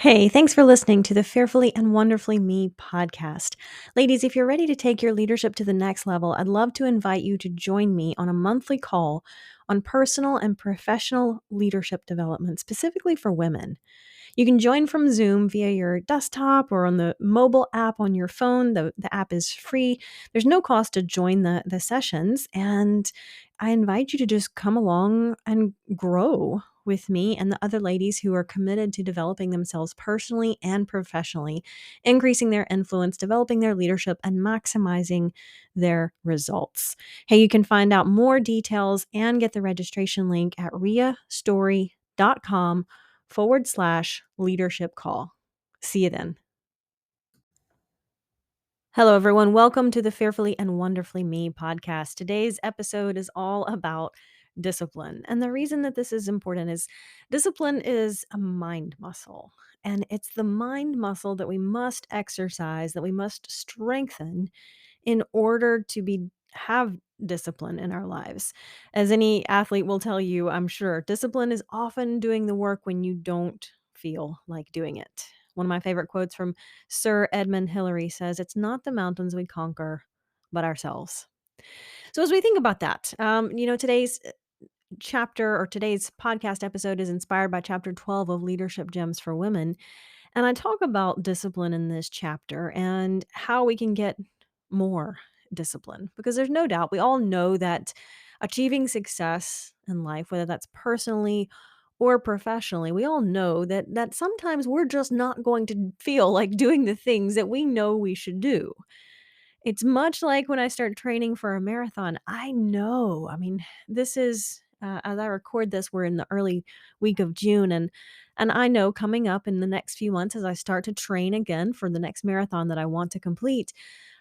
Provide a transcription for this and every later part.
Hey, thanks for listening to the Fearfully and Wonderfully Me podcast. Ladies, if you're ready to take your leadership to the next level, I'd love to invite you to join me on a monthly call on personal and professional leadership development, specifically for women. You can join from Zoom via your desktop or on the mobile app on your phone. The app is free. There's no cost to join the sessions. And I invite you to just come along and grow with me and the other ladies who are committed to developing themselves personally and professionally, increasing their influence, developing their leadership, and maximizing their results. Hey, you can find out more details and get the registration link at riastory.com/leadership call. See you then. Hello, everyone. Welcome to the Fearfully and Wonderfully Me podcast. Today's episode is all about discipline. And the reason that this is important is discipline is a mind muscle. And it's the mind muscle that we must exercise, that we must strengthen in order to have discipline in our lives. As any athlete will tell you, I'm sure, discipline is often doing the work when you don't feel like doing it. One of my favorite quotes from Sir Edmund Hillary says, "It's not the mountains we conquer, but ourselves." So as we think about that, today's chapter or today's podcast episode is inspired by chapter 12 of Leadership Gems for Women. And I talk about discipline in this chapter and how we can get more discipline because there's no doubt we all know that achieving success in life, whether that's personally or professionally, we all know that sometimes we're just not going to feel like doing the things that we know we should do. It's much like when I start training for a marathon. I know, I mean, this is as I record this, we're in the early week of June, and I know coming up in the next few months as I start to train again for the next marathon that I want to complete,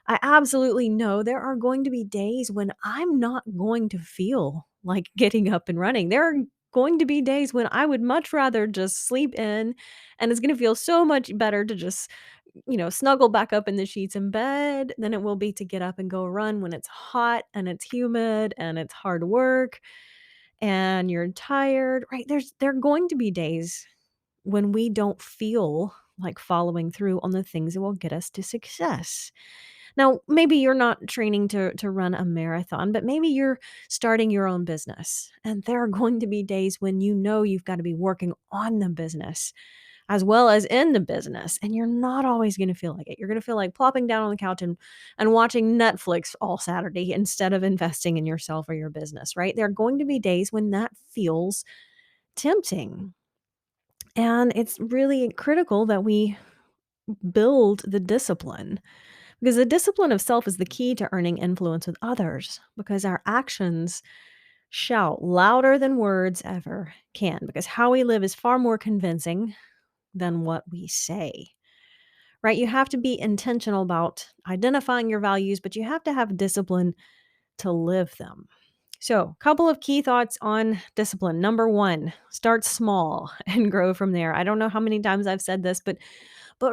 I absolutely know there are going to be days when I'm not going to feel like getting up and running. There are going to be days when I would much rather just sleep in, and it's going to feel so much better to just snuggle back up in the sheets in bed than it will be to get up and go run when it's hot and it's humid and it's hard work and you're tired, right? There are going to be days when we don't feel like following through on the things that will get us to success. Now, maybe you're not training to run a marathon, but maybe you're starting your own business. And there are going to be days when you know you've got to be working on the business as well as in the business. And you're not always going to feel like it. You're going to feel like plopping down on the couch and watching Netflix all Saturday instead of investing in yourself or your business, right? There are going to be days when that feels tempting. And it's really critical that we build the discipline because the discipline of self is the key to earning influence with others because our actions shout louder than words ever can because how we live is far more convincing than what we say. Right? You have to be intentional about identifying your values, but you have to have discipline to live them. So, couple of key thoughts on discipline. Number 1, start small and grow from there. I don't know how many times I've said this, but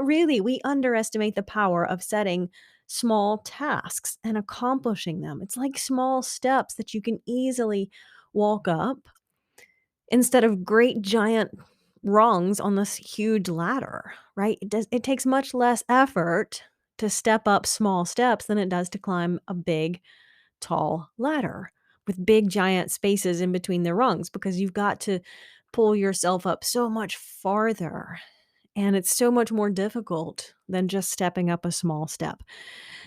really we underestimate the power of setting small tasks and accomplishing them. It's like small steps that you can easily walk up instead of great giant rungs on this huge ladder, right? It takes much less effort to step up small steps than it does to climb a big, tall ladder with big giant spaces in between the rungs because you've got to pull yourself up so much farther. And it's so much more difficult than just stepping up a small step.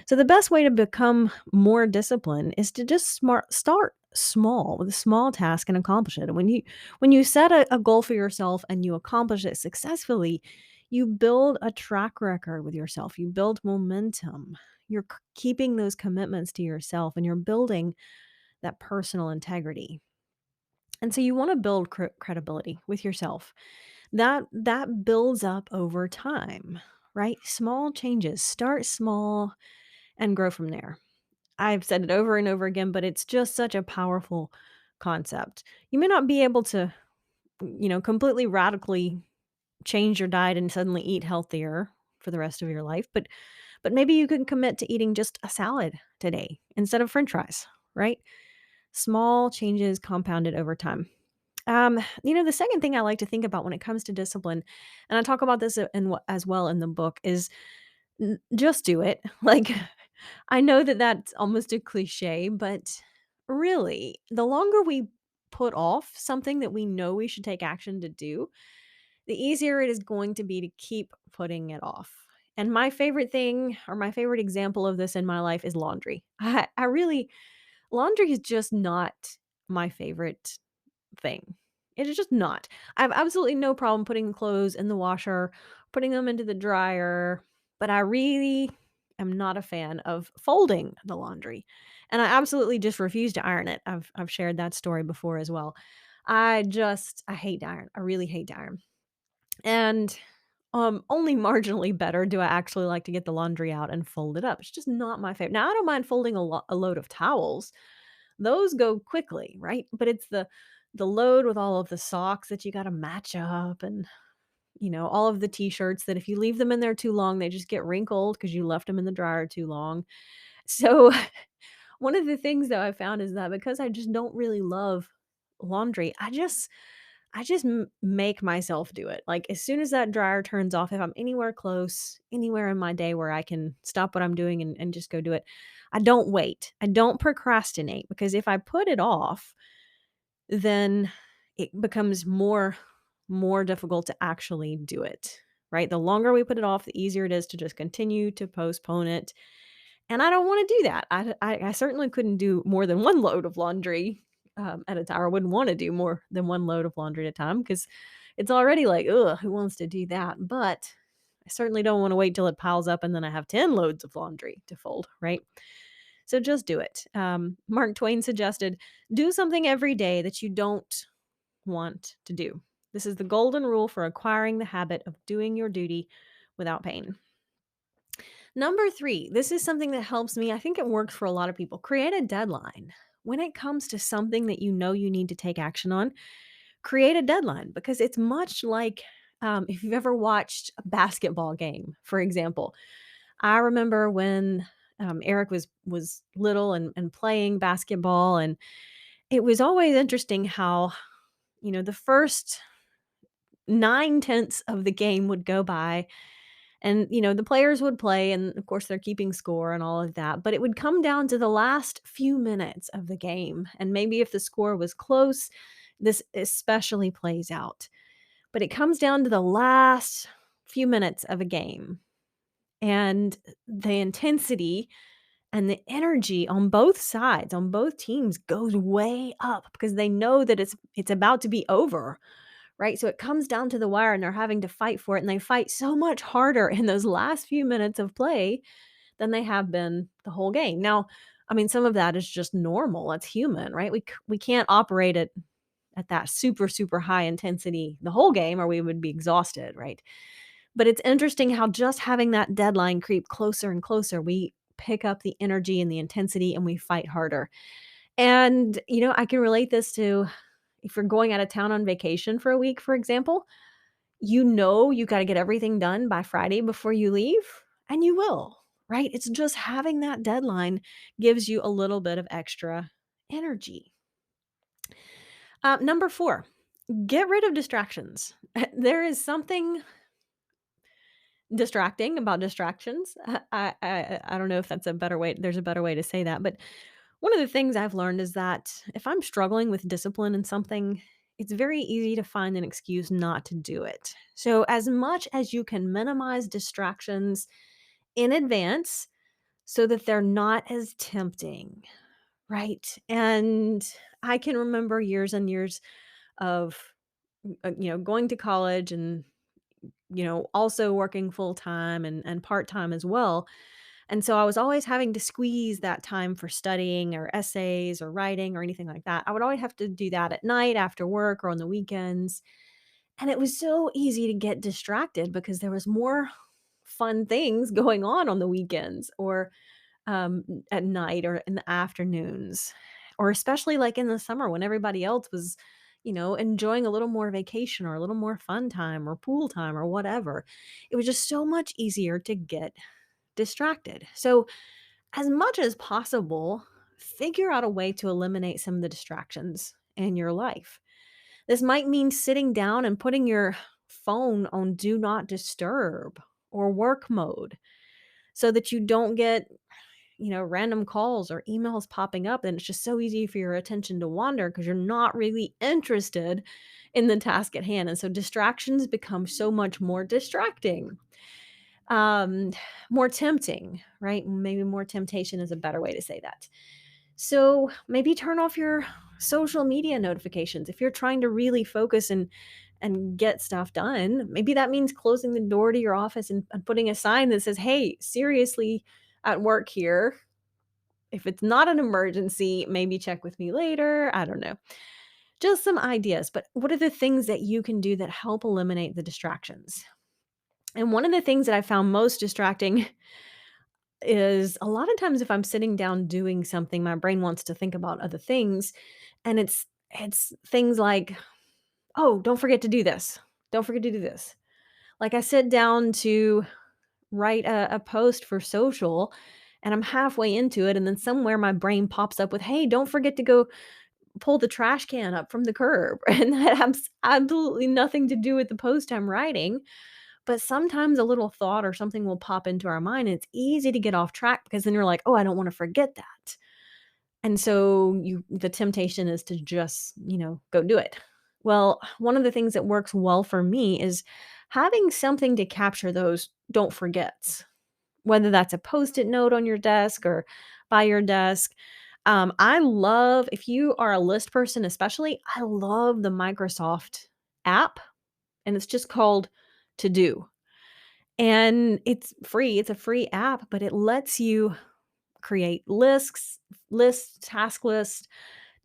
So the best way to become more disciplined is to just start small with a small task and accomplish it. And when you set a goal for yourself and you accomplish it successfully, you build a track record with yourself. You build momentum. You're keeping those commitments to yourself and you're building that personal integrity. And so you want to build credibility with yourself. That builds up over time, right? Small changes, start small and grow from there. I've said it over and over again, but it's just such a powerful concept. You may not be able to, completely radically change your diet and suddenly eat healthier for the rest of your life, but maybe you can commit to eating just a salad today instead of french fries, right? Small changes compounded over time. The second thing I like to think about when it comes to discipline, and I talk about this as well in the book, is just do it. Like, I know that that's almost a cliche, but really, the longer we put off something that we know we should take action to do, the easier it is going to be to keep putting it off. And my favorite thing, or my favorite example of this in my life, is laundry. I really, laundry is just not my favorite thing. It is just not. I have absolutely no problem putting clothes in the washer, putting them into the dryer, but I really am not a fan of folding the laundry. And I absolutely just refuse to iron it. I've shared that story before as well. I hate to iron. I really hate to iron. And only marginally better do I actually like to get the laundry out and fold it up. It's just not my favorite. Now I don't mind folding a load of towels. Those go quickly, right? But it's the load with all of the socks that you gotta match up and, all of the t-shirts that if you leave them in there too long, they just get wrinkled because you left them in the dryer too long. So, one of the things that I found is that because I just don't really love laundry, I just make myself do it. Like, as soon as that dryer turns off, if I'm anywhere close, anywhere in my day where I can stop what I'm doing and just go do it, I don't wait. I don't procrastinate because if I put it off, then it becomes more difficult to actually do it, right? The longer we put it off, the easier it is to just continue to postpone it. And I don't wanna do that. I certainly couldn't do more than 1 load of laundry, at a time, or I wouldn't wanna do more than 1 load of laundry at a time because it's already like, "Ugh, who wants to do that?" But I certainly don't wanna wait till it piles up and then I have 10 loads of laundry to fold, right? So just do it. Mark Twain suggested, "Do something every day that you don't want to do. This is the golden rule for acquiring the habit of doing your duty without pain." Number 3, this is something that helps me. I think it works for a lot of people. Create a deadline. When it comes to something that you know you need to take action on, create a deadline because it's much like if you've ever watched a basketball game, for example. I remember when Eric was little and playing basketball, and it was always interesting how the first 9 tenths of the game would go by, and, the players would play, and of course, they're keeping score and all of that, but it would come down to the last few minutes of the game, and maybe if the score was close, this especially plays out. But it comes down to the last few minutes of a game, and the intensity and the energy on both sides, on both teams goes way up because they know that it's about to be over. Right? So it comes down to the wire and they're having to fight for it, and they fight so much harder in those last few minutes of play than they have been the whole game. Now, I mean, some of that is just normal. It's human, right? We can't operate at that super super high intensity the whole game or we would be exhausted, right? But it's interesting how just having that deadline creep closer and closer, we pick up the energy and the intensity and we fight harder. And, I can relate this to if you're going out of town on vacation for a week, for example, you gotta get everything done by Friday before you leave, and you will, right? It's just having that deadline gives you a little bit of extra energy. Number 4, get rid of distractions. There is something distracting about distractions. I don't know if that's a better way there's a better way to say that, but one of the things I've learned is that if I'm struggling with discipline in something, it's very easy to find an excuse not to do it. So, as much as you can minimize distractions in advance so that they're not as tempting, right? And I can remember years and years of, going to college and, also working full time and part time as well, and so I was always having to squeeze that time for studying or essays or writing or anything like that. I would always have to do that at night after work or on the weekends. And it was so easy to get distracted because there was more fun things going on the weekends or at night or in the afternoons, or especially like in the summer when everybody else was, enjoying a little more vacation or a little more fun time or pool time or whatever. It was just so much easier to get distracted. So, as much as possible, figure out a way to eliminate some of the distractions in your life. This might mean sitting down and putting your phone on do not disturb or work mode so that you don't get, random calls or emails popping up, and it's just so easy for your attention to wander because you're not really interested in the task at hand. And so distractions become so much more distracting, um, more tempting, right? Maybe more temptation is a better way to say that. So maybe turn off your social media notifications if you're trying to really focus and get stuff done. Maybe that means closing the door to your office and putting a sign that says, "Hey, seriously, at work here. If it's not an emergency, maybe check with me later." I don't know. Just some ideas, but what are the things that you can do that help eliminate the distractions? And one of the things that I found most distracting is a lot of times if I'm sitting down doing something, my brain wants to think about other things. And it's things like, "Oh, don't forget to do this. Don't forget to do this." Like I sit down to write a post for social and I'm halfway into it. And then somewhere my brain pops up with, "Hey, don't forget to go pull the trash can up from the curb." And that has absolutely nothing to do with the post I'm writing. But sometimes a little thought or something will pop into our mind. And it's easy to get off track because then you're like, "Oh, I don't want to forget that." And so the temptation is to just, go do it. Well, one of the things that works well for me is having something to capture those don't forgets, whether that's a post-it note on your desk or by your desk. I love, if you are a list person especially, I love the Microsoft app, and it's just called To Do. And it's free. It's a free app, but it lets you create task lists,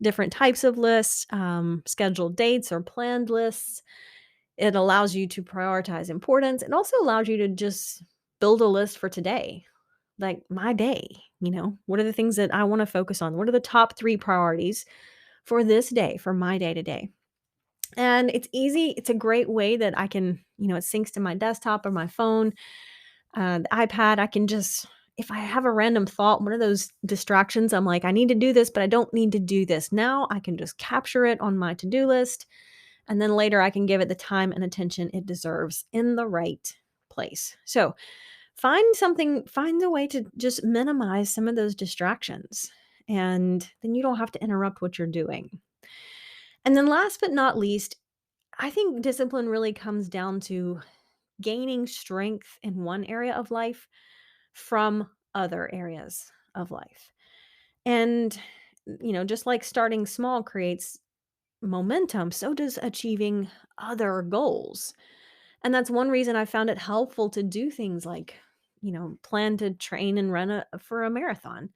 different types of lists, scheduled dates or planned lists. It allows you to prioritize importance. It also allows you to just build a list for today, like my day. What are the things that I want to focus on? What are the top 3 priorities for this day, for my day to day? And it's easy. It's a great way that I can, it syncs to my desktop or my phone, the iPad. I can just, if I have a random thought, one of those distractions, I'm like, "I need to do this, but I don't need to do this now." I can just capture it on my to do list. And then later I can give it the time and attention it deserves in the right place. So find a way to just minimize some of those distractions. And then you don't have to interrupt what you're doing. And then last but not least, I think discipline really comes down to gaining strength in one area of life from other areas of life. And, just like starting small creates momentum, so does achieving other goals. And that's one reason I found it helpful to do things like, plan to train and run for a marathon,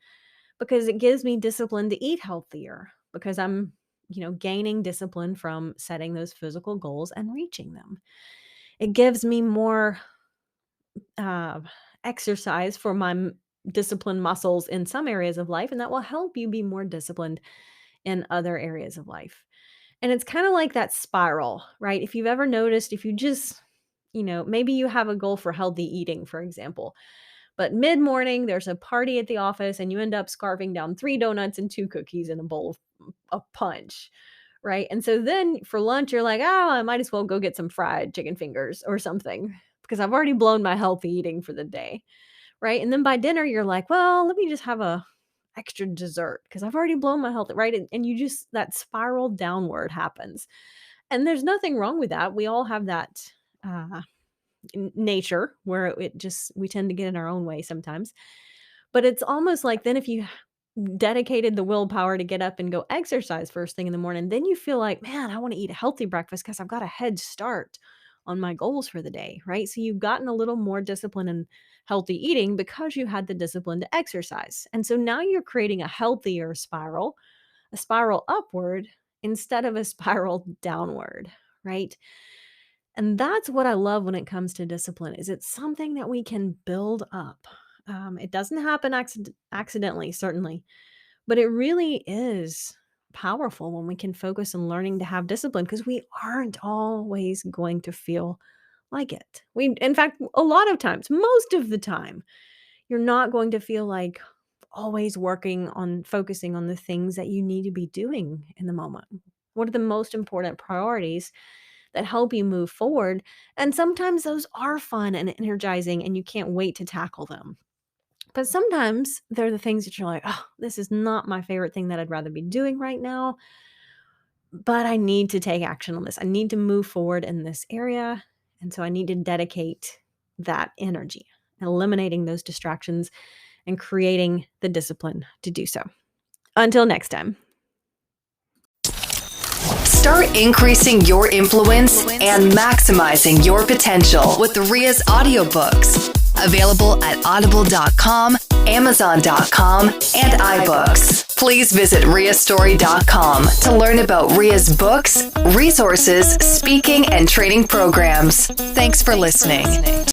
because it gives me discipline to eat healthier because I'm, gaining discipline from setting those physical goals and reaching them. It gives me more uh, exercise for my disciplined muscles in some areas of life, and that will help you be more disciplined in other areas of life. And it's kind of like that spiral, right? If you've ever noticed, if you just, maybe you have a goal for healthy eating, for example, but mid morning there's a party at the office and you end up scarfing down 3 donuts and 2 cookies in a bowl of punch, right? And so then for lunch, you're like, "Oh, I might as well go get some fried chicken fingers or something because I've already blown my healthy eating for the day." Right? And then by dinner, you're like, "Well, let me just have a extra dessert because I've already blown my health," right? And you just, that spiral downward happens. And there's nothing wrong with that. We all have that uh, nature where it just, we tend to get in our own way sometimes. But it's almost like then if you dedicated the willpower to get up and go exercise first thing in the morning, then you feel like, "Man, I want to eat a healthy breakfast because I've got a head start on my goals for the day," right? So you've gotten a little more discipline in healthy eating because you had the discipline to exercise. And so now you're creating a healthier spiral, a spiral upward instead of a spiral downward, right? And that's what I love when it comes to discipline is it's something that we can build up. It doesn't happen accidentally, certainly, but it really is powerful when we can focus on learning to have discipline because we aren't always going to feel like it. In fact, a lot of times, most of the time, you're not going to feel like always working on focusing on the things that you need to be doing in the moment. What are the most important priorities that help you move forward? And sometimes those are fun and energizing and you can't wait to tackle them. But sometimes they're the things that you're like, oh, this is not my favorite thing that I'd rather be doing right now, but I need to take action on this. I need to move forward in this area. And so I need to dedicate that energy, eliminating those distractions and creating the discipline to do so. Until next time. Start increasing your influence and maximizing your potential with Ria's audiobooks. Available at audible.com, amazon.com, and iBooks. Please visit riastory.com to learn about Ria's books, resources, speaking, and training programs. Thanks for listening.